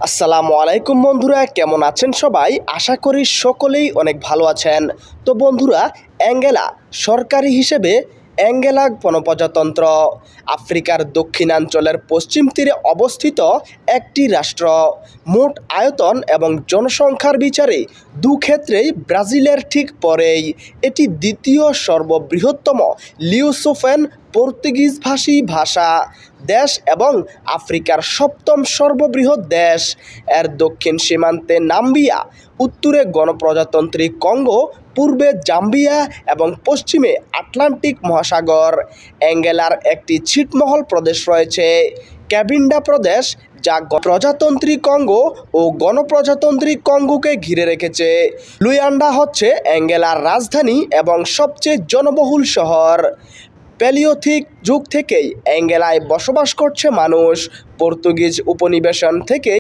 আসসালামু আলাইকুম বন্ধুরা, কেমন আছেন সবাই? আশা করি সকলেই অনেক ভালো আছেন। তো বন্ধুরা, অ্যাঙ্গোলা সরকারি হিসেবে অ্যাঙ্গোলা গণপ্রজাতন্ত্র আফ্রিকার দক্ষিণাঞ্চলের পশ্চিম তীরে অবস্থিত একটি রাষ্ট্র। মোট আয়তন এবং জনসংখ্যার বিচারে দুক্ষেত্রেই ব্রাজিলের ঠিক পরেই। এটি দ্বিতীয় সর্ববৃহত্তম লিওসোফেন পর্তুগিজভাষী ভাষা দেশ এবং আফ্রিকার সপ্তম সর্ববৃহৎ দেশ। এর দক্ষিণ সীমান্তে নামিবিয়া, উত্তরে গণপ্রজাতন্ত্রী কঙ্গো, পূর্বে জাম্বিয়া এবং পশ্চিমে আটলান্টিক মহাসাগর। অ্যাঙ্গোলার একটি ছিটমহল প্রদেশ রয়েছে, ক্যাবিন্ডা প্রদেশ, যা প্রজাতন্ত্রী কঙ্গো ও গণপ্রজাতন্ত্রী কঙ্গোকে ঘিরে রেখেছে। লুয়ান্ডা হচ্ছে অ্যাঙ্গোলার রাজধানী এবং সবচেয়ে জনবহুল শহর। প্যালিওথিক যুগ থেকেই অ্যাঙ্গোলায় বসবাস করছে মানুষ। পর্তুগিজ উপনিবেশন থেকে